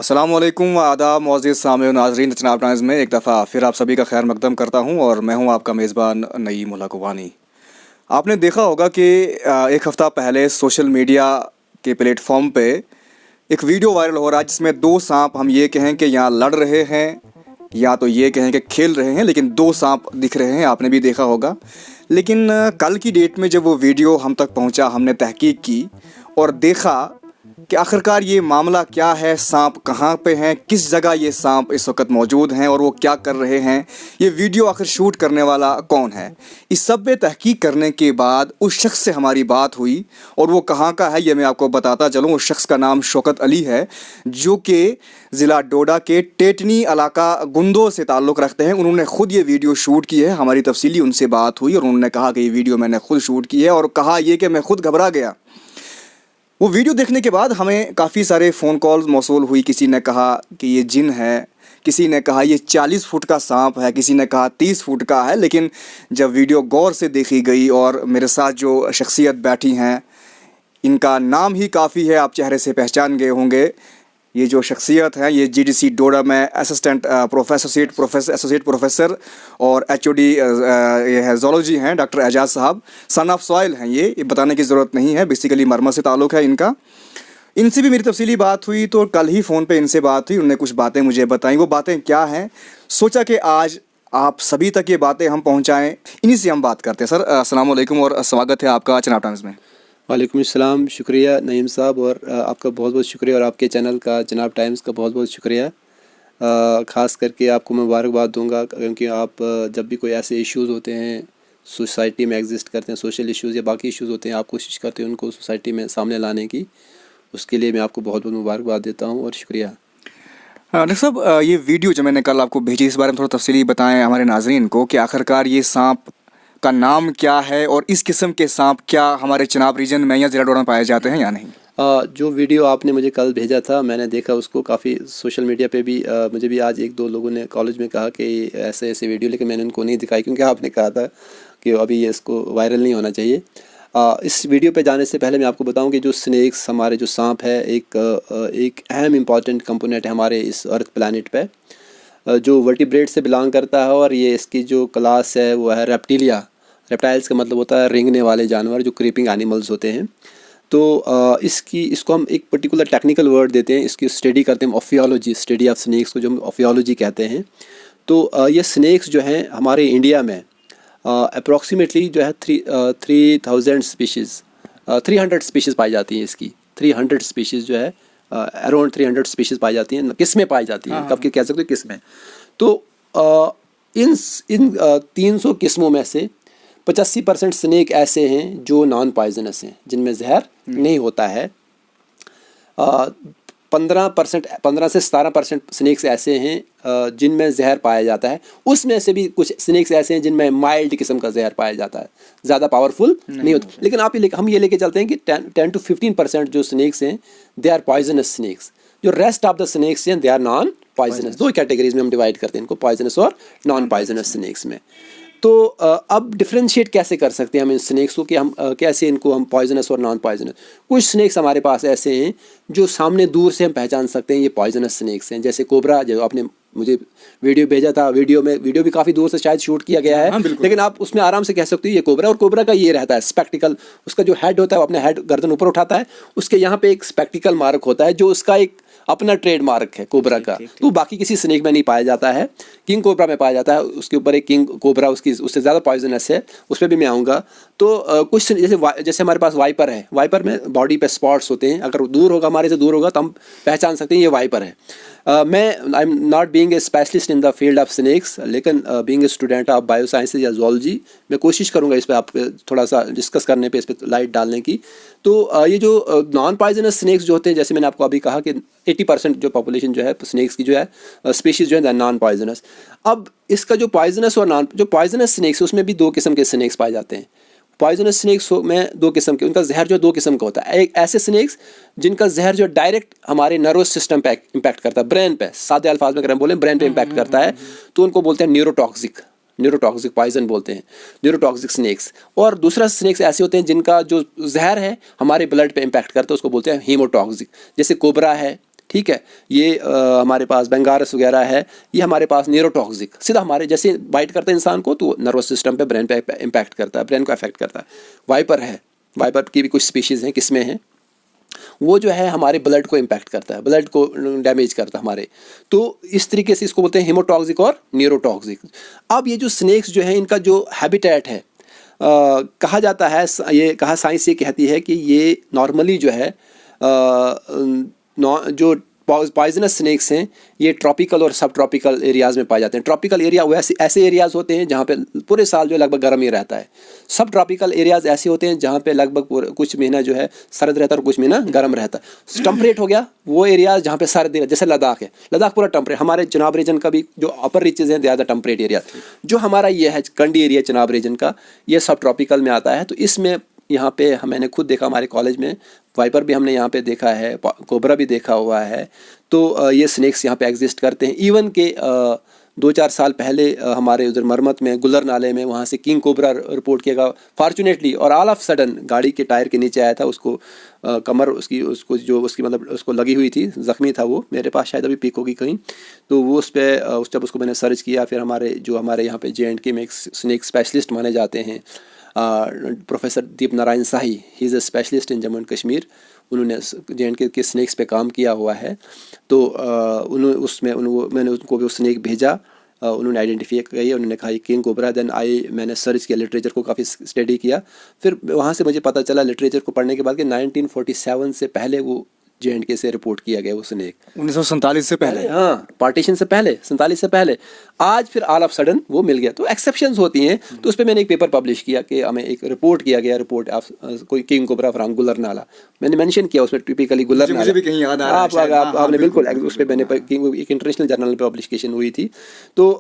अस्सलाम वालेकुम आदाब मोअज़्ज़िज़ सामिईन नाज़रीन जनाब टाइम्स में एक दफ़ा फिर आप सभी का खैर मकदम करता हूं और मैं हूं आपका मेज़बान नईम उल हक वानी। आपने देखा होगा कि एक हफ़्ता पहले सोशल मीडिया के प्लेटफॉर्म पे एक वीडियो वायरल हो रहा है जिसमें दो सांप, हम ये कहें कि यहाँ लड़ रहे हैं या तो ये कहें कि खेल रहे हैं, लेकिन दो सांप दिख रहे हैं। आपने भी देखा होगा। लेकिन कल की डेट में जब वो वीडियो हम तक पहुंचा, हमने तहकीक की और देखा कि आखिरकार ये मामला क्या है, सांप कहाँ पे हैं, किस जगह ये सांप इस वक्त मौजूद हैं और वो क्या कर रहे हैं, ये वीडियो आखिर शूट करने वाला कौन है। इस सब पे तहकीक करने के बाद उस शख्स से हमारी बात हुई और वो कहाँ का है ये मैं आपको बताता चलूँ। उस शख्स का नाम शौकत अली है, जो कि ज़िला डोडा के टेटनी इलाका गुंदो से ताल्लुक़ रखते हैं। उन्होंने ख़ुद ये वीडियो शूट की है। हमारी तफसीली उनसे बात हुई और उन्होंने कहा कि ये वीडियो मैंने खुद शूट की है और कहा ये कि मैं खुद घबरा गया। वो वीडियो देखने के बाद हमें काफ़ी सारे फ़ोन कॉल्स मौसूल हुई। किसी ने कहा कि ये जिन है, किसी ने कहा ये 40 फुट का सांप है, किसी ने कहा 30 फुट का है। लेकिन जब वीडियो गौर से देखी गई और मेरे साथ जो शख्सियत बैठी हैं, इनका नाम ही काफ़ी है, आप चेहरे से पहचान गए होंगे। ये जो शख्सियत हैं, ये जीडीसी डोडा में असिस्टेंट एसोसिएट प्रोफेसर और एचओडी ये है ज़ूलॉजी हैं, डॉक्टर एजाज साहब। सन ऑफ सॉइल हैं ये बताने की ज़रूरत नहीं है, बेसिकली मरमत से ताल्लुक़ है इनका। इनसे भी मेरी तफसीली बात हुई, तो कल ही फ़ोन पे इनसे बात हुई। उन्होंने कुछ बातें मुझे बताई। वो बातें क्या हैं, सोचा कि आज आप सभी तक ये बातें हम पहुँचाएँ। इन्हीं से हम बात करते हैं। सर अस्सलाम वालेकुम और स्वागत है आपका चनाब टाइम्स में। वालेकुम अस्सलाम, शुक्रिया नईम साहब, और आपका बहुत बहुत शुक्रिया और आपके चैनल का जनाब टाइम्स का बहुत बहुत शुक्रिया। ख़ास करके आपको मुबारकबाद दूंगा क्योंकि आप जब भी कोई ऐसे इश्यूज़ होते हैं सोसाइटी में एग्जिस्ट करते हैं, सोशल इश्यूज़ या बाकी इश्यूज़ होते हैं, आप कोशिश करते हैं उनको सोसाइटी में सामने लाने की। उसके लिए मैं आपको बहुत बहुत मुबारकबाद देता हूँ और शुक्रिया। डॉक्टर साहब, ये वीडियो जो मैंने कल आपको भेजी, इस बारे में थोड़ा तफसीली बताएं हमारे नाज़रीन को कि आखिरकार ये सांप का नाम क्या है और इस किस्म के सांप क्या हमारे चिनाब रीजन में या ज़िला डोडा में पाए जाते हैं या नहीं। जो वीडियो आपने मुझे कल भेजा था, मैंने देखा उसको काफ़ी सोशल मीडिया पे भी। मुझे भी आज एक दो लोगों ने कॉलेज में कहा कि ऐसे ऐसे वीडियो, लेकिन मैंने उनको नहीं दिखाई क्योंकि आपने कहा था कि अभी ये इसको वायरल नहीं होना चाहिए। इस वीडियो पे जाने से पहले मैं आपको बताऊं कि जो स्नेक्स, हमारे जो सांप है, एक अहम इम्पॉर्टेंट कंपोनेंट है हमारे इस अर्थ प्लानट पे, जो वर्टिब्रेट से बिलोंग करता है। और ये इसकी जो क्लास है वो है रेप्टिलिया। रेप्टाइल्स का मतलब होता है रेंगने वाले जानवर, जो क्रीपिंग एनिमल्स होते हैं। तो इसको हम एक पर्टिकुलर टेक्निकल वर्ड देते हैं, इसकी स्टडी करते हैं ऑफियोलॉजी, स्टडी ऑफ स्नेक्स को जो हम ऑफियोलॉजी कहते हैं। तो ये स्नेक्स जो हैं हमारे इंडिया में अप्रॉक्सीमेटली जो है 3000 स्पीशीज़, 300 स्पीशीज़ पाई जाती हैं। इसकी 300 स्पीशीज़ जो है अराउंड 300 स्पीशीज़ पाई जाती हैं। किस्में पाई जाती हैं, कब के कह सकते हो किस्में। तो इन 300 किस्मों में से 85% स्नेक ऐसे हैं जो नॉन पॉइजनस हैं, जिनमें जहर नहीं होता है। 15 से 17% स्नेक्स ऐसे हैं जिनमें जहर पाया जाता है। उसमें से भी कुछ स्नेक्स ऐसे हैं जिनमें माइल्ड किस्म का जहर पाया जाता है, ज़्यादा पावरफुल नहीं होता। लेकिन हम ये लेके चलते हैं कि 10 to 15% जो स्नेक्स हैं दे आर पॉइजनस स्नेक्स। जो रेस्ट ऑफ द स्नेक्स हैं दे आर नॉन पॉइजनस। दो कैटेगरीज में हम डिवाइड करते हैं इनको, पॉइजनस और नॉन पॉइजनस स्नेक्स में। तो अब डिफ्रेंशिएट कैसे कर सकते हैं हम इन स्नेक्स को कि हम कैसे इनको हम पॉइजनस और नॉन पॉइजनस। कुछ स्नेक्स हमारे पास ऐसे हैं जो सामने दूर से हम पहचान सकते हैं ये पॉइजनस स्नेक्स हैं, जैसे कोबरा। जो आपने मुझे वीडियो भेजा था, वीडियो भी काफ़ी दूर से शायद शूट किया गया है। लेकिन आप उसमें आराम से कह सकते हो ये कोबरा। और कोबरा का ये रहता है स्पेक्टिकल, उसका जो हेड होता है वो अपने हेड गर्दन ऊपर उठाता है, उसके यहाँ पे एक स्पेक्टिकल मार्क होता है जो उसका एक अपना ट्रेडमार्क है कोबरा का। तो बाकी किसी स्नेक में नहीं पाया जाता है, किंग कोबरा में पाया जाता है। उसके ऊपर एक किंग कोबरा, उससे ज़्यादा पॉइजनस है, उस पर भी मैं आऊँगा। तो कुछ जैसे हमारे पास वाइपर है, वाइपर में बॉडी पे स्पॉट्स होते हैं। अगर दूर होगा, हमारे से दूर होगा तो हम पहचान सकते हैं ये वाइपर है। मैं I am not being a specialist in the field of snakes, लेकिन being a student of bio sciences या जूलॉजी, मैं कोशिश करूँगा इस पर आप थोड़ा सा डिस्कस करने पे, इस पर लाइट डालने की। तो ये जो नॉन पॉइजनस स्नेक्स जो होते हैं, जैसे मैंने आपको अभी कहा कि 80% जो पॉपुलेशन जो है स्नेक्स की जो है स्पीशीज़ जो है नॉन पॉइजनस। अब इसका जो पॉइजनस और नॉन, जो पॉइजनस स्नेक्स उसमें भी दो किस्म के स्नेक्स पाए जाते हैं। पॉइजनस स्नेक्स में दो किस्म के, उनका जहर जो दो किस्म का होता है। एक ऐसे स्नेक्स जिनका जहर जो डायरेक्ट हमारे नर्वस सिस्टम पे इम्पैक्ट करता है, ब्रेन पे, सादे अल्फाज में अगर हम बोलें ब्रेन पे इम्पैक्ट करता है, तो उनको बोलते हैं न्यूरोटॉक्सिक पॉइजन बोलते हैं, न्यूरोटॉक्सिक स्नेक्स। और दूसरा स्नेक्स ऐसे होते हैं जिनका जो जहर है हमारे ब्लड पे इम्पैक्ट करता है, उसको बोलते हैं हीमोटॉक्सिक। जैसे कोबरा है, ठीक है, ये हमारे पास बेंगारस वगैरह है, ये हमारे पास न्यूरोटॉक्सिक, सीधा हमारे जैसे बाइट करते हैं इंसान को तो नर्वस सिस्टम पे, ब्रेन पे इम्पैक्ट करता है, ब्रेन को अफेक्ट करता है। वाइपर है, वाइपर की भी कुछ स्पीशीज़ हैं, किस्में हैं, वो जो है हमारे ब्लड को इम्पैक्ट करता है, ब्लड को डैमेज करता है हमारे। तो इस तरीके से इसको बोलते हैं हेमोटॉक्सिक और न्यूरोटॉक्सिक। अब ये जो स्नेक्स जो है इनका जो हैबिटेट है, कहा जाता है, ये कहा साइंस ये कहती है कि ये नॉर्मली जो है जो पॉइजनस स्नेक्स हैं ये ट्रॉपिकल और सब ट्रॉपिकल एरियाज़ में पाए जाते हैं। ट्रॉपिकल एरिया वैसे ऐसे एरियाज़ होते हैं जहाँ पे पूरे साल जो लगभग गर्म ही रहता है। सब ट्रॉपिकल एरियाज़ ऐसे होते हैं जहाँ पे लगभग कुछ महीना जो है सर्द रहता है और कुछ महीना गर्म रहता है। टेम्परेट हो गया वो एरियाज़ जहाँ पे सर्दी, जैसे लद्दाख है, लद्दाख पूरा टेम्परेट। हमारे चनाब रीजन का भी जो अपर रीचेज़ हैं ज़्यादा टेम्परेट एरिया। जो हमारा ये है कंडी एरिया चनाब रीजन का, ये सब ट्रॉपिकल में आता है। तो इसमें यहाँ पे मैंने खुद देखा, हमारे कॉलेज में वाइपर भी हमने यहाँ पे देखा है, कोबरा भी देखा हुआ है। तो ये स्नेक्स यहाँ पे एग्जिस्ट करते हैं। इवन के 2-4 साल पहले हमारे उधर मरमत में गुल्लर नाले में वहाँ से किंग कोबरा रिपोर्ट किया गया फॉर्चुनेटली, और ऑल ऑफ सडन गाड़ी के टायर के नीचे आया था। उसको कमर उसको जो उसकी मतलब उसको लगी हुई थी, ज़ख्मी था वो, मेरे पास शायद अभी पिक होगी कहीं। तो वो उस पर जब उसको मैंने सर्च किया, फिर हमारे यहाँ पे JNK में एक स्नेक स्पेशलिस्ट माने जाते हैं, professor Deep Narayan shahi, he is a specialist in Jammu and Kashmir. उन्होंने JNK के स्नेक्स पे काम किया हुआ है। तो मैंने उनको भी वो स्नेक भेजा, उन्होंने आइडेंटिफाई किया, उन्होंने कहा किंग कोबरा। देन मैंने सर्च किया, लिटरेचर को काफ़ी स्टडी किया, फिर वहाँ से मुझे पता चला लिटरेचर को पढ़ने के बाद कि 1947 से पहले वो JNK से रिपोर्ट किया गया वो स्नेक, 1947 से पहले। हाँ, पार्टीशन से पहले, 47 से पहले। आज फिर ऑल ऑफ सडन वो मिल गया। तो एक्सेप्शंस होती हैं। तो उस पर मैंने एक पेपर पब्लिश किया कि हमें एक रिपोर्ट किया गया, रिपोर्ट ऑफ कोई किंग कोबरा फ्रॉम गुल्लर नाला। मैंने मेंशन किया उसमें टिपिकली गुल्लर नाला, मुझे भी कहीं याद आ रहा है। आपने बिल्कुल उस पर मैंने एक इंटरनेशनल जर्नल में पब्लिकेशन हुई थी। तो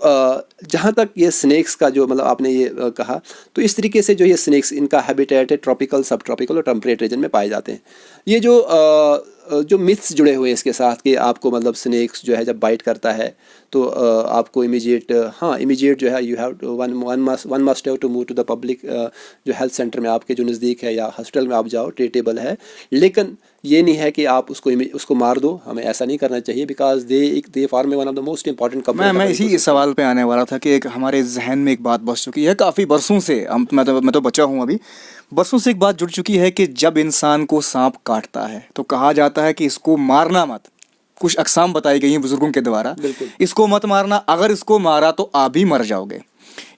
जहाँ तक ये स्नेक्स का जो मतलब आपने ये कहा, तो इस तरीके से जो ये स्नेक्स इनका हैबिटेट है ट्रॉपिकल, सब ट्रॉपिकल और टेम्परेट रीजन में पाए जाते हैं। ये जो मिथ्स जुड़े हुए हैं इसके साथ कि आपको मतलब स्नेक्स जो है जब बाइट करता है तो आपको इमीडिएट जो है you have one must have to move to the public, जो हेल्थ सेंटर में आपके जो नज़दीक है या हॉस्पिटल में आप जाओ, ट्रीटेबल है। लेकिन ये नहीं है कि आप उसको मार दो, हमें ऐसा नहीं करना चाहिए, because they form one of the most important. मैं इसी सवाल पे आने वाला था कि एक हमारे जहन में एक बात बस चुकी है काफ़ी बरसों से, मैं तो बच्चा हूँ अभी, बरसों से एक बात जुड़ चुकी है कि जब इंसान को सांप काटता है तो कहा जाता है कि इसको मारना मत। कुछ अक़साम बताई गई हैं बुजुर्गों के द्वारा, इसको मत मारना, अगर इसको मारा तो आप भी मर जाओगे।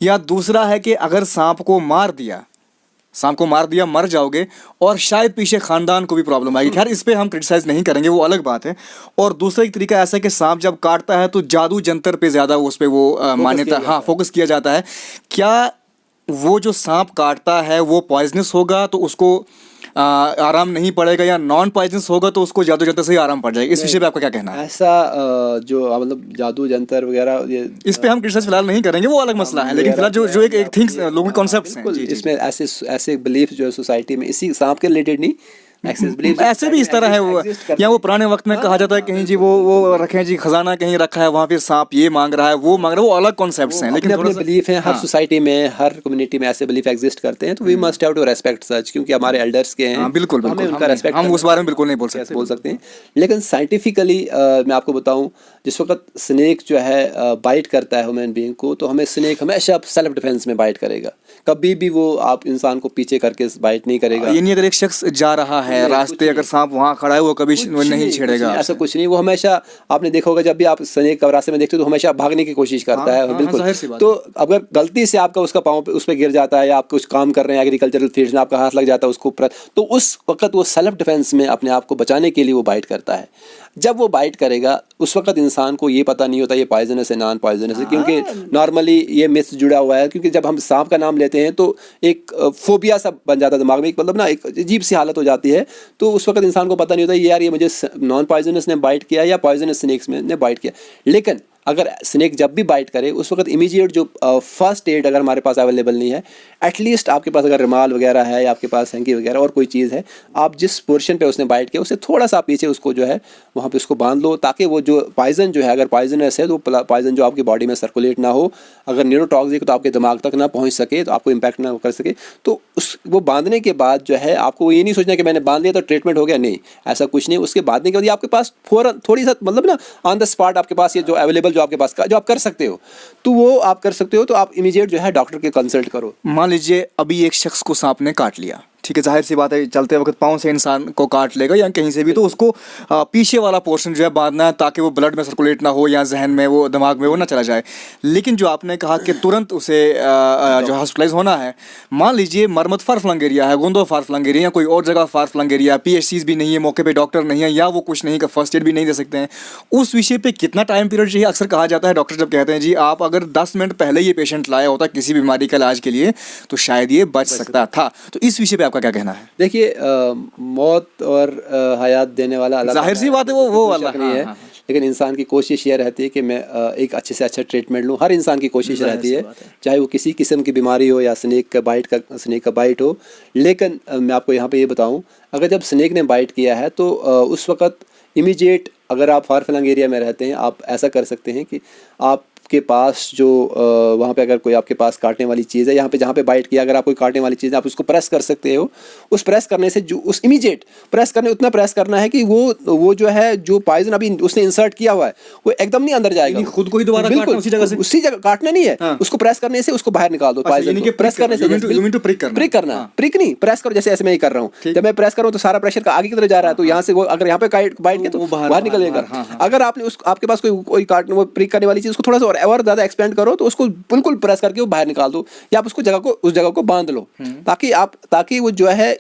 या दूसरा है कि अगर सांप को मार दिया मर जाओगे, और शायद पीछे ख़ानदान को भी प्रॉब्लम आएगी। खैर इस पे हम क्रिटिसाइज़ नहीं करेंगे, वो अलग बात है। और दूसरा एक तरीका ऐसा है कि सांप जब काटता है तो जादू जंतर पे ज़्यादा उस पर वो मान्यता फोकस किया जाता है। क्या वो जो सांप काटता है वो पॉइजनस होगा तो उसको आराम नहीं पड़ेगा, या नॉन पॉइजनस होगा तो उसको जादू जंतर से ही आराम पड़ जाएगा? इस विषय पे आपका क्या कहना है? ऐसा जो मतलब जादू जंतर वगैरह, ये इस पे हम क्रिटिसाइज फिलहाल नहीं करेंगे, वो अलग मसला है। लेकिन फिलहाल जो एक थिंग्स लोगों के कॉन्सेप्ट्स हैं, इसमें ऐसे बिलीफ जो है सोसाइटी में इसी सांप के रिलेटेड नहीं, ऐसे भी इस तरह है वो, या वो पुराने वक्त में कहा जाता है कहीं जी वो रखें जी खजाना कहीं रखा है, वहाँ पे सांप ये मांग रहा है वो मांग रहा है, वो अलग कॉन्सेप्ट्स हैं। लेकिन अपने बिलीफ हैं, हर सोसाइटी में हर कम्युनिटी में ऐसे बिलीफ एग्जिस्ट करते हैं। तो we must have to respect such, क्योंकि हमारे एल्डर्स के हैं। बिल्कुल उनका रेस्पेक्ट, हम उस बारे में बिल्कुल नहीं बोल सकते हैं। लेकिन साइंटिफिकली मैं आपको बताऊं, जिस वक्त स्नेक जो है बाइट करता है ह्यूमन बीइंग को, तो हमें स्नेक हमेशा सेल्फ डिफेंस में बाइट करेगा। कभी भी वो आप इंसान को पीछे करके बाइट नहीं करेगा। ये नहीं, अगर एक शख्स जा रहा है रास्ते, अगर सांप वहाँ खड़ा है, वो कभी नहीं छेड़ेगा, ऐसा कुछ नहीं। वो हमेशा, आपने देखा होगा जब भी आप स्नेक का रास्ते में देखते हो तो हमेशा भागने की कोशिश करता है। बिल्कुल। तो अगर गलती से आपका उसका पाँव उस पर गिर जाता है, या आप कुछ काम कर रहे हैं एग्रीकल्चरल फील्ड में, आपका हाथ लग जाता है उसको ऊपर, तो उस वक्त वो सेल्फ डिफेंस में अपने आप को बचाने के लिए वो बाइट करता है। जब वो बाइट करेगा उस वक्त इंसान को ये पता नहीं होता ये पॉइजनस है नॉन पॉइजनस है, क्योंकि नॉर्मली ये मिथ जुड़ा हुआ है। क्योंकि जब हम सांप का नाम लेते हैं तो एक फोबिया सा बन जाता है दिमाग में, एक मतलब ना एक अजीब सी हालत हो जाती है। तो उस वक्त इंसान को पता नहीं होता यार ये मुझे नॉन पॉइजनस ने बाइट किया या पॉइजनस स्नेक्स ने बाइट किया। लेकिन अगर स्नेक जब भी बाइट करे उस वक्त इमीडिएट जो फर्स्ट एड अगर हमारे पास अवेलेबल नहीं है, एटलीस्ट आपके पास अगर रुमाल वगैरह है या आपके पास हैंकी वगैरह और कोई चीज़ है, आप जिस पोर्शन पे उसने बाइट किया उससे थोड़ा सा पीछे उसको जो है वहाँ पे उसको बांध लो, ताकि वो जो पॉइजन जो है, अगर पॉइजनस है तो पॉइजन जो आपकी बॉडी में सर्कुलेट ना हो, अगर न्यूरोटॉक्सिक तो आपके दिमाग तक ना पहुँच सके, तो आपको इम्पैक्ट ना कर सके। तो उस वो बांधने के बाद जो है आपको ये नहीं सोचना कि मैंने बांध लिया तो ट्रीटमेंट हो गया, नहीं, ऐसा कुछ नहीं। उसके बांधने के बाद आपके पास फ़ौरन थोड़ी सा मतलब ना ऑन द स्पॉट आपके पास ये जो अवेलेबल जो आपके पास जो आप कर सकते हो, तो वो आप कर सकते हो। तो आप इमीडिएट जो है डॉक्टर के कंसल्ट करो। मान लीजिए अभी एक शख्स को सांप ने काट लिया, ठीक है, जाहिर सी बात है चलते वक्त पाँव से इंसान को काट लेगा या कहीं से भी, तो उसको पीछे वाला पोर्शन जो है बांधना है ताकि वो ब्लड में सर्कुलेट ना हो या जहन में वो दिमाग में वो ना चला जाए। लेकिन जो आपने कहा कि तुरंत उसे जो हॉस्पिटलाइज होना है, मान लीजिए मरमत फार फ्लंग एरिया है, गोंदो फार फ्लंग एरिया या कोई और जगह फार फ्लंग एरिया, PHCs भी नहीं है, मौके पे डॉक्टर नहीं है या वो कुछ नहीं, फर्स्ट एड भी नहीं दे सकते हैं, उस विषय पे कितना टाइम पीरियड चाहिए? अक्सर कहा जाता है, डॉक्टर जब कहते हैं जी आप अगर 10 मिनट पहले ये पेशेंट लाया होता किसी बीमारी का इलाज के लिए तो शायद ये बच सकता था, तो इस विषय पे आपका क्या कहना है? देखिए मौत और हयात देने वाला अल्लाह जाहिर सी बात है वो वाला नहीं है। लेकिन इंसान की कोशिश ये रहती है कि मैं एक अच्छे से अच्छा ट्रीटमेंट लूँ। हर इंसान की कोशिश रहती है, चाहे वो किसी किस्म की बीमारी हो या स्नेक का बाइट हो। लेकिन मैं आपको यहाँ पे ये बताऊँ, अगर जब स्नेक ने बाइट किया है तो उस वक्त इमीडिएट, अगर आप फार फ्लंग एरिया में रहते हैं, आप ऐसा कर सकते हैं कि आपके पास जो वहाँ पे अगर कोई आपके पास काटने वाली चीज़ है, यहाँ पे जहाँ पे बाइट किया, अगर आप कोई काटने वाली चीज़ है, आप उसको प्रेस कर सकते हो। उस प्रेस करने से जो उस इमीडिएट प्रेस करने उतना प्रेस करना है कि वो जो है जो पॉइजन अभी उसने इंसर्ट किया हुआ है वो एकदम नहीं अंदर जाएगा, खुद को ही दोबारा काटना उसी जगह से, उसी जगह काटना नहीं है। हाँ। उसको प्रेस करने से उसको बाहर निकाल दो। पॉइजन को प्रेस करने से प्रिक करना, प्रिक नहीं, प्रेस करो, जैसे ऐसे मैं ही कर रहा हूँ। जब मैं प्रेस करूँ तो सारा प्रेशर आगे की तरफ जा रहा है, तो यहाँ से वो अगर यहाँ पे बाइट किया तो बाहर निकलेगा। अगर आपने आपके पास कोई काटने वो प्रिक करने वाली चीज़, उसको थोड़ा सा और ज़्यादा एक्सपेंड करो तो उसको बिल्कुल प्रेस करके वो बाहर निकाल दो, या आप उसको उस जगह को बांध लो, ताकि वो जो है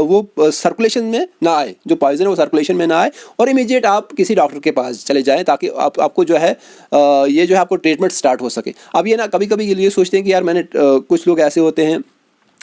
वो सर्कुलेशन में ना आए, जो पॉइजन है वो सर्कुलेशन में ना आए, और इमीडिएट आप किसी डॉक्टर के पास चले जाएं ताकि आपको जो है ये जो है आपको ट्रीटमेंट स्टार्ट हो सके। अब ये ना कभी कभी ये सोचते हैं कि यार मैंने कुछ लोग ऐसे होते हैं,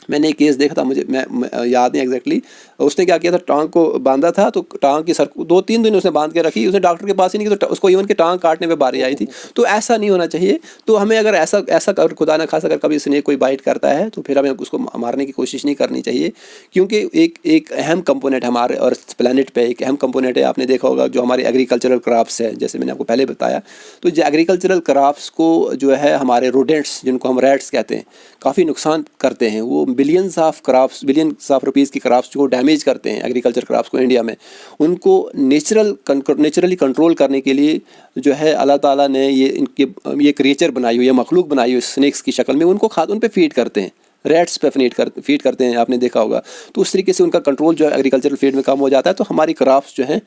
मैंने एक केस देखा था, मुझे मैं याद नहीं एग्जैक्टली, उसने क्या किया था, टांग को बांधा था, तो टांग की 2-3 दिन उसने बांध के रखी, उसने डॉक्टर के पास ही नहीं किया, तो उसको इवन के टांग काटने पे बारी आई थी। तो ऐसा नहीं होना चाहिए। तो हमें अगर ऐसा खुदा ना खास अगर कभी स्नेक कोई बाइट करता है तो फिर हमें उसको मारने की कोशिश नहीं करनी चाहिए, क्योंकि एक अहम कंपोनेंट हमारे और प्लानट पे एक अहम कंपोनेंट है। आपने देखा होगा जो हमारे एग्रीकल्चरल क्रॉप्स है, जैसे मैंने आपको पहले बताया, तो जो एग्रीकल्चरल क्रॉप्स को जो है हमारे रोडेंट्स, जिनको हम रैट्स कहते हैं, काफ़ी नुकसान करते हैं। वो बिलियंस ऑफ रुपीज़ की क्रॉप्स को डैमेज करते हैं, एग्रीकल्चर क्रॉप्स को इंडिया में। उनको नेचुरली कंट्रोल करने के लिए जो है अल्लाह ताला ने ये क्रिएचर बनाई हुई है, मखलूक बनाई हुई स्नेक्स की शक्ल में, उनको उन पे फीड करते हैं, रेट्स पे फीड करते हैं, आपने देखा होगा। तो उस तरीके से उनका कंट्रोल जो है एग्रीकल्चरल फील्ड में कम हो जाता है, तो हमारी क्रॉप्स जो हैं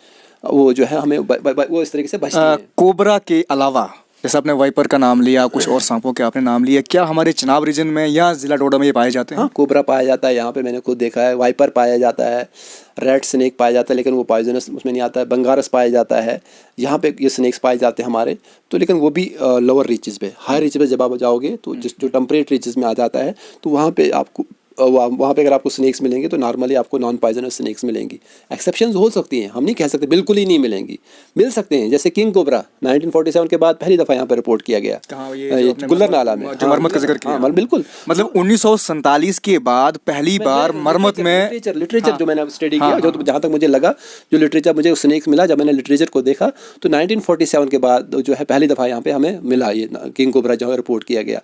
वो जो है हमें वो इस तरीके से बचती हैं। कोबरा के अलावा जैसे आपने वाइपर का नाम लिया, कुछ और सांपों के आपने नाम लिया, क्या हमारे चिनाब रीजन में या जिला डोडा में ये पाए जाते हैं? हाँ, कोबरा पाया जाता है, यहाँ पे मैंने खुद देखा है। वाइपर पाया जाता है, रेड स्नेक पाया जाता है, लेकिन वो पॉइजनस उसमें नहीं आता है। बंगारस पाया जाता है, यहाँ पे ये स्नेक्स पाए जाते हैं हमारे, तो लेकिन वो भी लोअर रीचेस पे। हाई रीच पे जब आप जाओगे तो जो टेम्परेट रीचेस में आ जाता है, तो वहाँ पे आपको वहाँ पे अगर आपको स्नेक्स मिलेंगे तो नॉर्मली आपको नॉन पॉइजनस स्नेक्स मिलेंगी। एक्सेप्शंस हो सकती हैं, हम नहीं कह सकते बिल्कुल ही नहीं मिलेंगी, मिल सकते हैं। जैसे किंग कोबरा 1947 के बाद पहली दफ़ा यहाँ पर रिपोर्ट किया गया, गुल्लर नाला में, जो मरमत का जिक्र किया। बिल्कुल, मतलब 1947 के बाद पहली बार मरमत में लिटरेचर जो मैंने स्टडी किया, जो जहाँ तक मुझे लगा, जो लिटरेचर मुझे स्नेक्स मिला, जब मैंने लिटरेचर को देखा तो 1947 के बाद जो है पहली दफ़ा यहाँ पे हमें मिला ये किंग कोबरा, जो रिपोर्ट किया गया,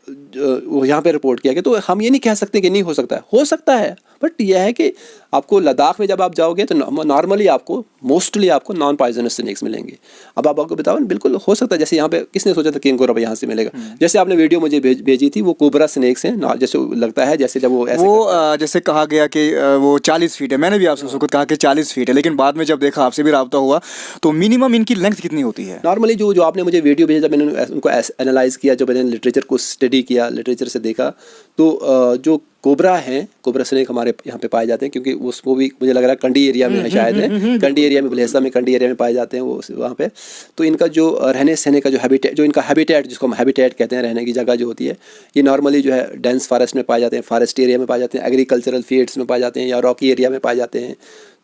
वो यहाँ पे रिपोर्ट किया गया। तो हम ये नहीं कह सकते कि नहीं हो सकता है, बट यह है कि आपको लद्दाख में जब आप जाओगे तो नॉर्मली आपको मोस्टली आपको नॉन पॉइजनस स्नेक्स मिलेंगे। अब आप आपको बताओ, बिल्कुल हो सकता है, जैसे यहाँ पे किसने सोचा था किंग कोबरा यहाँ से मिलेगा। जैसे आपने वीडियो मुझे भेजी थी, वो कोबरा स्नेक्स हैं, जैसे लगता है जैसे जब वो जैसे कहा गया कि वो 40 फीट है, मैंने भी आपसे उसको कहा कि 40 फीट है, लेकिन बाद में जब देखा, आपसे भी राब्ता हुआ, तो मिनिमम इनकी लेंथ कितनी होती है? नॉर्मली जो आपने मुझे वीडियो भेजा, जब मैंने उनको एनालाइज किया, जब मैंने लिटरेचर को स्टडी किया, लिटरेचर से देखा, तो जो कोबरा हैं, कोबरा स्नेक हमारे यहाँ पे पाए जाते हैं, क्योंकि वो भी मुझे लग रहा है कंडी एरिया में है, शायद है कंडी एरिया में, भलेसा में कंडी एरिया में पाए जाते हैं वो वहाँ पे। तो इनका जो रहने सहने का जो हैबिटेट जिसको हम हैबिटेट कहते हैं, रहने की जगह जो होती है, ये नॉर्मली जो है डेंस फॉरेस्ट में पाए जाते हैं, फॉरेस्ट एरिया में पाए जाते हैं, एग्रीकल्चरल फील्ड्स में पाए जाते हैं, या रॉकी एरिया में पाए जाते हैं।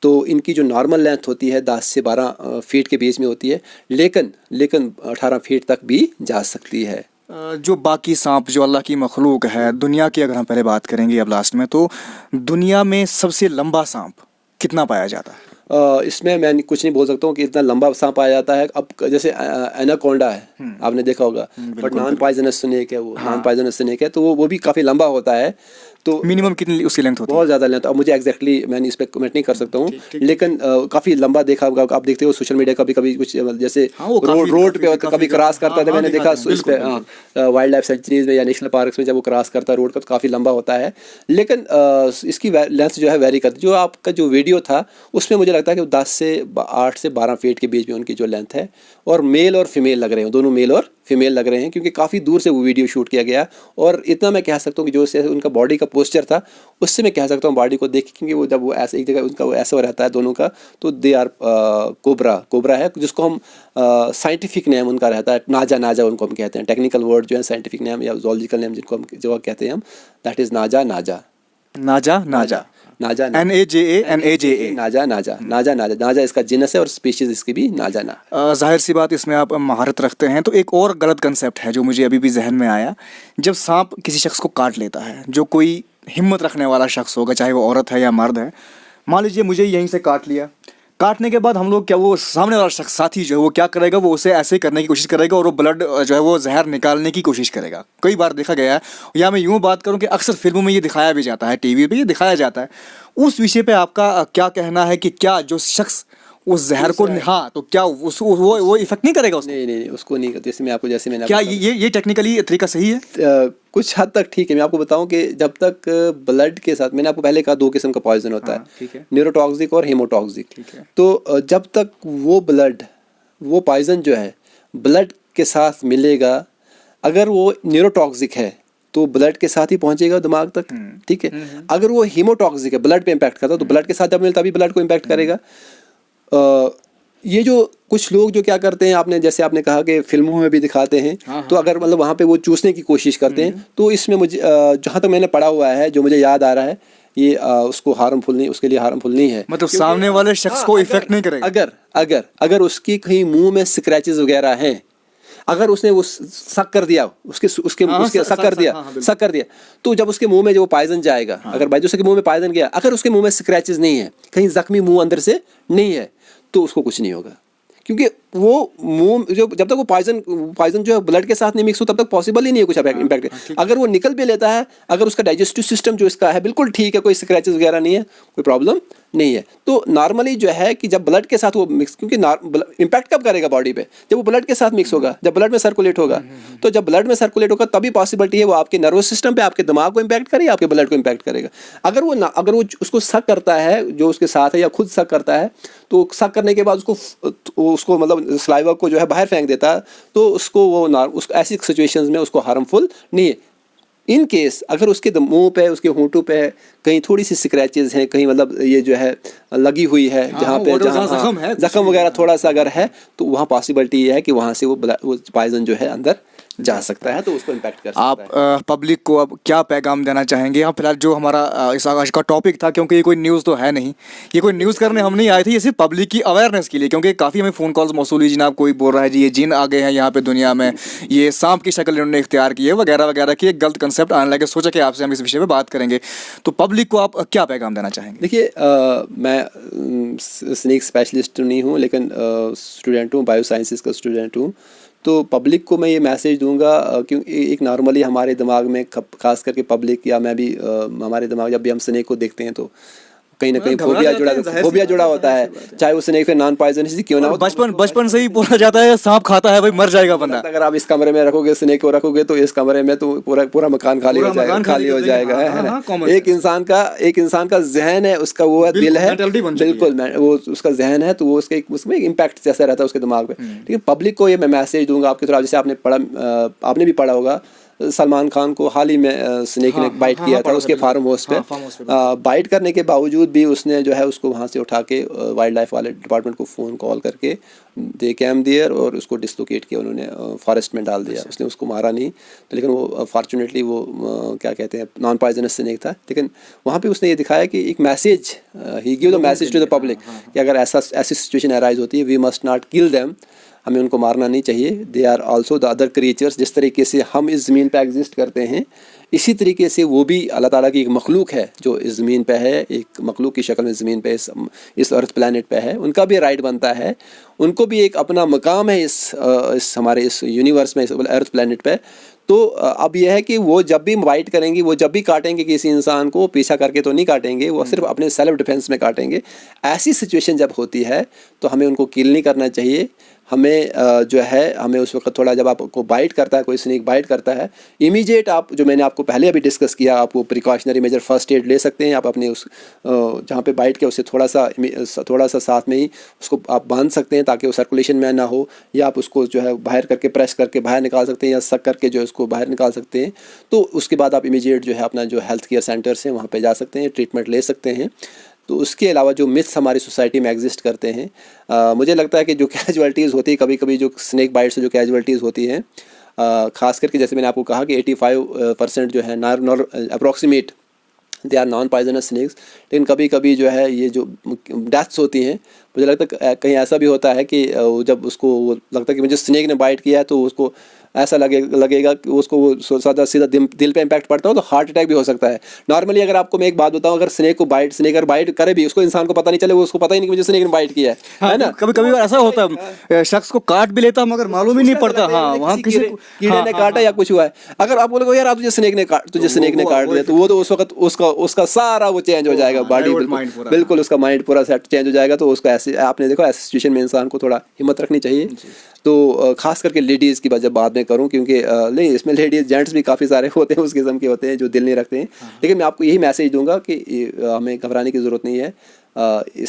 तो इनकी जो नॉर्मल लेंथ होती है 10 से 12 फीट के बीच में होती है, लेकिन 18 फीट तक भी जा सकती है। जो बाकी सांप जो अल्लाह की मखलूक है दुनिया की, अगर हम पहले बात करेंगे अब लास्ट में, तो दुनिया में सबसे लंबा सांप कितना पाया जाता है? इसमें मैं कुछ नहीं बोल सकता हूँ कि इतना लंबा सांप पाया जाता है। अब जैसे एनाकोंडा है, आपने देखा होगा, बट नॉन पॉइजनस स्नेक है वो, नॉन पॉइजनस स्नेक है, तो वो भी काफ़ी लंबा होता है। तो मिनिमम कितनी उसकी लेंथ होती है? बहुत ज़्यादा लेंथ, अब मुझे एग्जैक्टली मैंने इस पर कमेंट नहीं कर सकता हूँ, लेकिन काफ़ी लंबा देखा होगा आप, देखते हो सोशल मीडिया कभी कभी कुछ जैसे रोड पे कभी क्रॉस करता है, मैंने देखा इस पे वाइल्ड लाइफ सेंचुरीज में या नेशनल पार्क में जब वो क्रॉस करता है रोड का, तो काफ़ी लंबा होता है। लेकिन इसकी लेंथ जो है वेरी करती है। जो आपका जो वीडियो था उसमें मुझे लगता है कि 8 से 12 फीट के बीच में उनकी जो लेंथ है, और मेल और फीमेल लग रहे हैं, दोनों मेल और फीमेल लग रहे हैं, क्योंकि काफ़ी दूर से वो वीडियो शूट किया गया। और इतना मैं कह सकता हूँ कि जो उनका बॉडी का पोस्चर था उससे मैं कह सकता हूँ बॉडी को देख, क्योंकि वो जब वो ऐसे एक जगह उनका वो ऐसा रहता है दोनों का, तो दे आर कोबरा है, जिसको हम साइंटिफिक नेम उनका रहता है नाजा उनको हम कहते हैं। टेक्निकल वर्ड जो है साइंटिफिक नेम या जोलॉजिकल नेम जिनको हम जो कहते हैं हम, दैट इज़ नाजा नाजा इसका जिनस है, और स्पीशीज इसकी भी नाजा। जाहिर सी बात, इसमें आप महारत रखते हैं, तो एक और गलत कंसेप्ट है जो मुझे अभी भी जहन में आया। जब सांप किसी शख्स को काट लेता है, जो कोई हिम्मत रखने वाला शख्स होगा, चाहे वो औरत है या मर्द है, मान लीजिए मुझे यहीं से काट लिया, काटने के बाद हम लोग क्या, वो सामने वाला शख्स साथी जो है वो क्या करेगा, वो उसे ऐसे करने की कोशिश करेगा और वो ब्लड जो है वो जहर निकालने की कोशिश करेगा। कई बार देखा गया है, या मैं यूँ बात करूँ कि अक्सर फिल्मों में ये दिखाया भी जाता है, टीवी पे ये दिखाया जाता है। उस विषय पे आपका क्या कहना है कि क्या जो शख्स उस जहर को, हाँ, तो क्या वो इफेक्ट नहीं करेगा उसको? नहीं उसको नहीं, जैसे मैंने क्या ये टेक्निकली तरीका सही है? कुछ हद तक ठीक है। मैं आपको बताऊं कि जब तक ब्लड के साथ, मैंने आपको पहले कहा 2 किस्म का पॉइजन होता है, न्यूरोटॉक्सिक और हेमोटॉक्सिक। तो जब तक वो पॉइजन जो है ब्लड के साथ मिलेगा, अगर वो न्यूरोटॉक्सिक है तो ब्लड के साथ ही पहुंचेगा दिमाग तक, ठीक है। अगर वो हीमोटॉक्सिक है, ब्लड पे इम्पैक्ट करता है, तो ब्लड के साथ जब मिलता तभी ब्लड को इम्पैक्ट करेगा। ये जो कुछ लोग जो क्या करते हैं, जैसे आपने कहा कि फिल्मों में भी दिखाते हैं, तो अगर मतलब वहाँ पे वो चूसने की कोशिश करते हैं, तो इसमें मुझे जहाँ तक मैंने पढ़ा हुआ है, जो मुझे याद आ रहा है, ये उसको हार्मफुल नहीं, उसके लिए हार्मफुल नहीं है। मतलब सामने वाले शख्स को इफेक्ट नहीं करेगा। अगर उसकी कहीं मुंह में स्क्रैचेस वगैरह हैं, अगर उसने वो सक कर दिया, उसके सक कर दिया, तो जब उसके मुंह में जो पायजन जाएगा, अगर भाई दूसरे के मुंह में पायजन गया, अगर उसके मुंह में स्क्रैचेस नहीं है, कहीं जख्मी मुंह अंदर से नहीं है, तो उसको कुछ नहीं होगा। क्योंकि वो मुंह जो, जब तक वो पॉइजन जो है ब्लड के साथ नहीं मिक्स हो, तब तक पॉसिबल ही नहीं है कुछ इम्पैक्ट। अगर वो निकल भी लेता है, अगर उसका डाइजेस्टिव सिस्टम जो इसका है बिल्कुल ठीक है, कोई स्क्रैचेस वगैरह नहीं है, कोई प्रॉब्लम नहीं है, तो नॉर्मली जो है कि जब ब्लड के साथ वो मिक्स, क्योंकि इम्पैक्ट कब करेगा बॉडी पे, जब वो ब्लड के साथ मिक्स होगा, जब ब्लड में सर्कुलेट होगा, तो जब ब्लड में सर्कुलेट होगा तभी पॉसिबिलिटी है वो आपके नर्वस सिस्टम पे, आपके दिमाग को इम्पैक्ट करे, आपके ब्लड को इम्पैक्ट करेगा। अगर वो उसको सक करता है, जो उसके साथ है, या खुद सक करता है, तो सक करने के बाद उसको मतलब सलाइवा को जो है बाहर फेंक देता है, तो उसको ऐसी सिचुएशंस में उसको हार्मफुल नहीं है। इन केस अगर उसके मुंह पे, उसके होंठों पे कहीं थोड़ी सी स्क्रैचेस हैं, कहीं मतलब ये जो है लगी हुई है, जहाँ जख्म वगैरह थोड़ा सा अगर है, तो वहाँ पॉसिबिलिटी ये है कि वहाँ से वो पॉइजन जो है अंदर जा सकता है, तो उसको इम्पैक्ट कर सकता है। आप पब्लिक को अब क्या पैगाम देना चाहेंगे? यहाँ फिलहाल जो हमारा इस आज का टॉपिक था, क्योंकि ये कोई न्यूज़ तो है नहीं, ये कोई न्यूज़ करने हम नहीं आए थे, ये सिर्फ पब्लिक की अवेयरनेस के लिए, क्योंकि काफ़ी हमें फ़ोन कॉल्स मौसूल हुई, जनाब कोई बोल रहा है जी ये जिन आ गए हैं यहाँ पे दुनिया में, ये सांप की शक्ल इन्होंने इख्तियार की है वगैरह वगैरह की एक गलत कंसेप्ट आने लगे। सोचा कि आपसे हम इस विषय पर बात करेंगे, तो पब्लिक को आप क्या पैगाम देना चाहेंगे? देखिए, मैं स्नेक स्पेशलिस्ट नहीं हूँ, लेकिन स्टूडेंट हूँ, बायो साइंसेस का स्टूडेंट हूँ। तो पब्लिक को मैं ये मैसेज दूंगा, क्योंकि एक नॉर्मली हमारे दिमाग में, खास करके पब्लिक या मैं भी, हमारे दिमाग जब भी हम स्नेक को देखते हैं तो कहीं ना कहीं फोबिया जुड़ा होता है, चाहे वो स्नेक से नॉन पॉइजनस क्यों ना हो। बचपन से ही बोला जाता है सांप खाता है भाई मर जाएगा बंदा। अगर आप इस कमरे में रखोगे, स्नेक को रखोगे, तो इस कमरे में तो पूरा मकान खाली हो जाएगा, है ना। एक इंसान का जहन है, उसका वो दिल है, बिल्कुल वो उसका जहन है, तो वो उसमें इम्पैक्ट जैसा रहता है उसके दिमाग पे। ठीक है, पब्लिक को ये मैं मैसेज दूंगा आपकी तरफ, जैसे आपने भी पढ़ा होगा, सलमान खान को हाल ही में स्नेक ने बाइट किया था उसके फार्म हाउस पे। बाइट करने के बावजूद भी उसने जो है उसको वहाँ से उठा के वाइल्ड लाइफ वाले डिपार्टमेंट को फ़ोन कॉल करके दे कैम दियर और उसको डिसलोकेट किया उन्होंने, फॉरेस्ट में डाल दिया। उसने उसको मारा नहीं, तो लेकिन वो फॉर्चुनेटली वो क्या कहते हैं नॉन पॉइजनस स्नेक था। लेकिन वहाँ पे उसने ये दिखाया कि एक message, he give the message to the public कि अगर ऐसी सिचुएशन अराइज होती है, we must not kill them, हमें उनको मारना नहीं चाहिए। They are also the other creatures, जिस तरीके से हम इस ज़मीन पे एग्जिस्ट करते हैं इसी तरीके से वो भी अल्लाह ताला की एक मखलूक है जो इस ज़मीन पे है, एक मखलूक की शक्ल में ज़मीन पे इस अर्थ प्लैनेट पे है। उनका भी राइट बनता है, उनको भी एक अपना मकाम है इस हमारे इस यूनिवर्स में, इस अर्थ प्लैनेट पे। तो अब यह है कि वो जब भी बाइट करेंगी, वो जब भी काटेंगे किसी इंसान को, पीछा करके तो नहीं काटेंगे, वो सिर्फ अपने सेल्फ डिफेंस में काटेंगे। ऐसी सिचुएशन जब होती है तो हमें उनको किल नहीं करना चाहिए। हमें जो है हमें उस वक्त थोड़ा, जब आपको बाइट करता है, कोई स्नेक बाइट करता है, इमीडिएट आप, जो मैंने आपको पहले अभी डिस्कस किया, आप वो प्रिकॉशनरी मेजर फर्स्ट एड ले सकते हैं। आप अपने उस जहाँ पे बाइट किया उससे थोड़ा सा साथ में ही उसको आप बांध सकते हैं ताकि वो सर्कुलेशन में ना हो, या आप उसको जो है बाहर करके प्रेस करके बाहर निकाल सकते हैं, या सक करके जो है उसको बाहर निकाल सकते हैं। तो उसके बाद आप इमीडिएट जो है अपना जो हेल्थ केयर सेंटर्स हैं वहाँ पर जा सकते हैं, ट्रीटमेंट ले सकते हैं। तो उसके अलावा जो मिथ्स हमारी सोसाइटी में एग्जिस्ट करते हैं, मुझे लगता है कि जो कैजुअल्टीज़ होती है, कभी कभी जो स्नेक बाइट से जो कैजुअल्टीज़ होती हैं, ख़ास करके जैसे मैंने आपको कहा कि 85% जो है approximate they are non poisonous snakes. लेकिन कभी कभी जो है ये जो डेथ्स होती हैं, मुझे लगता है कहीं ऐसा भी होता है कि जब उसको लगता है कि मुझे स्नेक ने बाइट किया है, तो उसको ऐसा लगेगा कि उसको वो सीधा दिल पे इम्पैक्ट पड़ता हो, तो हार्ट अटैक भी हो सकता है। नॉर्मली अगर आपको मैं एक बात बताऊं, अगर स्नेक अगर बाइट करे भी, उसको इंसान को पता नहीं चले, वो उसको पता ही नहीं कि मुझे स्नेक ने बाइट किया है ना। कभी कभी ऐसा होता है, शख्स को काट भी लेता मगर मालूम ही नहीं पड़ता। हाँ, वहाँ किसी कीड़े ने काटा या कुछ हुआ है। अगर आप बोलोगे यार आप तुझे स्नेक ने काट दिया, तो वो तो उस वक्त उसका सारा वो चेंज हो जाएगा, बॉडी बिल्कुल उसका माइंड पूरा सेट चेंज हो जाएगा। तो उसको ऐसे, आपने देखो ऐसी सिचुएशन में इंसान को थोड़ा हिम्मत रखनी चाहिए। तो खास करके लेडीज़ की जब बात में करूं, क्योंकि नहीं, इसमें लेडीज़ जेंट्स भी काफ़ी सारे होते हैं, उस किस्म के होते हैं जो दिल नहीं रखते हैं। लेकिन मैं आपको यही मैसेज दूंगा कि हमें घबराने की ज़रूरत नहीं है।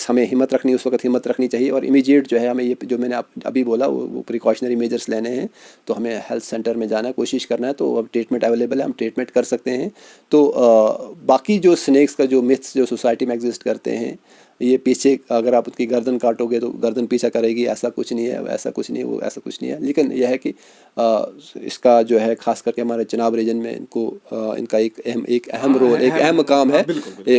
हमें हिम्मत रखनी, उस वक्त हिम्मत रखनी चाहिए, और इमीडिएट जो है हमें ये जो मैंने अभी बोला वो प्रिकॉशनरी मेजर्स लेने हैं। तो हमें हेल्थ सेंटर में जाना है, कोशिश करना है। तो अब ट्रीटमेंट अवेलेबल है, हम ट्रीटमेंट कर सकते हैं। तो बाकी जो स्नेक्स का जो मिथ्स जो सोसाइटी में एग्जिस्ट करते हैं, ये पीछे अगर आप उसकी गर्दन काटोगे तो गर्दन पीछा करेगी, ऐसा कुछ नहीं है, ऐसा कुछ नहीं है, वो ऐसा कुछ नहीं है। लेकिन यह है कि इसका जो है ख़ास करके हमारे चिनाब रीजन में इनका एक अहम रोल, एक अहम मकाम है।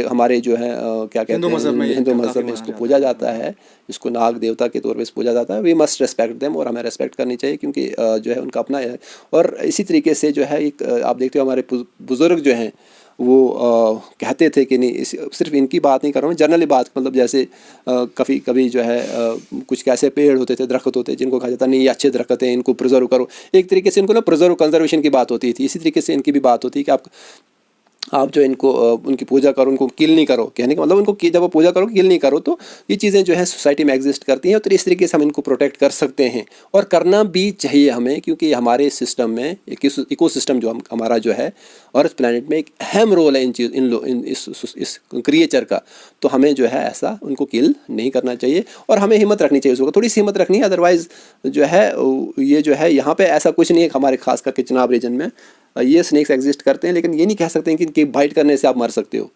हमारे जो है क्या कहते हैं, हिंदू मज़हब में इसको पूजा जाता है, इसको नाग देवता के तौर पे पूजा जाता है। वी मस्ट रेस्पेक्ट देम, और हमें रेस्पेक्ट करनी चाहिए, क्योंकि जो है उनका अपना है। और इसी तरीके से जो है एक आप देखते हो हमारे बुज़ुर्ग जो हैं वो कहते थे कि नहीं, सिर्फ इनकी बात नहीं कर रहा हूँ, जनरली बात, मतलब जैसे कभी कभी जो है कुछ कैसे पेड़ होते थे, दरख्त होते जिनको कहा जाता नहीं ये अच्छे दरख्त हैं, इनको प्रिजर्व करो। एक तरीके से इनको ना प्रिजर्व कंजर्वेशन की बात होती थी। इसी तरीके से इनकी भी बात होती है कि आप जो इनको उनकी पूजा करो, उनको किल नहीं करो। कहने का मतलब उनको जब वो पूजा करो, किल नहीं करो। तो ये चीज़ें जो है सोसाइटी में एग्जिस्ट करती हैं, तो इस तरीके से हम इनको प्रोटेक्ट कर सकते हैं, और करना भी चाहिए हमें, क्योंकि हमारे सिस्टम में इकोसिस्टम जो हमारा जो है अर्थ प्लैनेट में एक अहम रोल है इस क्रिएचर का। तो हमें जो है ऐसा उनको किल नहीं करना चाहिए, और हमें हिम्मत रखनी चाहिए, उसको थोड़ी सी हिम्मत रखनी है। अदरवाइज़ जो है ये जो है यहाँ पे ऐसा कुछ नहीं है। हमारे खास करके चिनाब रीजन में ये स्नेक्स एग्जिस्ट करते हैं, लेकिन ये नहीं कह सकते कि इनकी बाइट करने से आप मर सकते हो।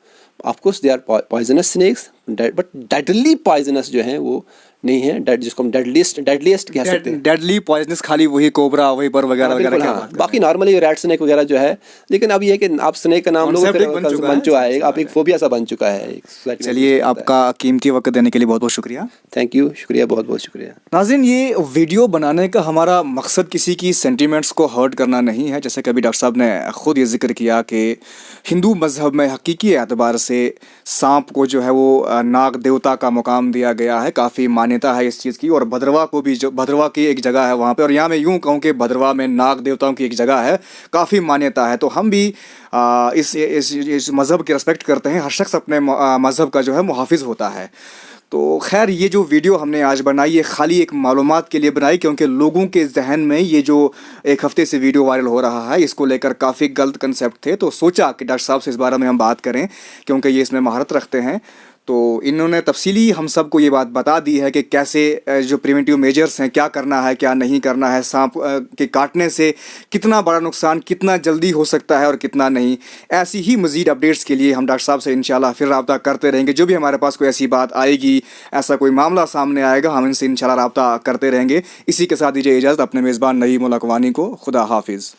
Of course they are poisonous snakes, but deadly poisonous जो हैं वो नहीं है, जिसको हम डेडलीस्ट कह सकते हैं। डेडली पॉइजनस खाली वही कोबरा, वही पर वगैरह वगैरह। हाँ, बाकी नॉर्मली रेड स्नेक वगैरह जो है। लेकिन अब ये है कि आप स्नेक का नाम लोग बन चुका है, आप एक फोबिया सा बन चुका है। चलिए, आपका कीमती वक्त देने के लिए बहुत बहुत शुक्रिया। थैंक यू, शुक्रिया, बहुत बहुत शुक्रिया। नाज़रीन, ये वीडियो बनाने का हमारा मकसद किसी की सेंटिमेंट्स को हर्ट करना नहीं है। जैसे कभी डॉक्टर साहब ने खुद ये जिक्र किया कि हिंदू मज़हब में हकीकी एतबार से सांप को जो है वो नाग देवता का मुकाम दिया गया है, काफ़ी मान्यता है इस चीज़ की। और भद्रवा को भी, जो भद्रवा की एक जगह है वहाँ पे, और यहाँ मैं यूँ कहूँ कि भद्रवा में नाग देवताओं की एक जगह है, काफ़ी मान्यता है। तो हम भी इस मज़हब की रिस्पेक्ट करते हैं। हर शख्स अपने मज़हब का जो है मुहाफ़िज़ होता है। तो खैर, ये जो वीडियो हमने आज बनाई है खाली एक मालूमात के लिए बनाई, क्योंकि लोगों के जहन में ये जो एक हफ़्ते से वीडियो वायरल हो रहा है, इसको लेकर काफ़ी गलत कंसेप्ट थे। तो सोचा कि डॉक्टर साहब से इस बारे में हम बात करें, क्योंकि ये इसमें महारत रखते हैं। तो इन्होंने तफसीली हम सबको ये बात बता दी है कि कैसे जो प्रिवेंटिव मेजर्स हैं, क्या करना है क्या नहीं करना है, सांप के काटने से कितना बड़ा नुकसान कितना जल्दी हो सकता है और कितना नहीं। ऐसी ही मज़ीद अपडेट्स के लिए हम डॉक्टर साहब से इंशाल्लाह फिर रब्ता करते रहेंगे। जो भी हमारे पास कोई ऐसी बात आएगी, ऐसा कोई मामला सामने आएगा, हम इनसे इंशाल्लाह रब्ता करते रहेंगे। इसी के साथ दीजिए इजाज़त अपने मेज़बान नईम उल अक़वानी को। खुदा हाफिज़।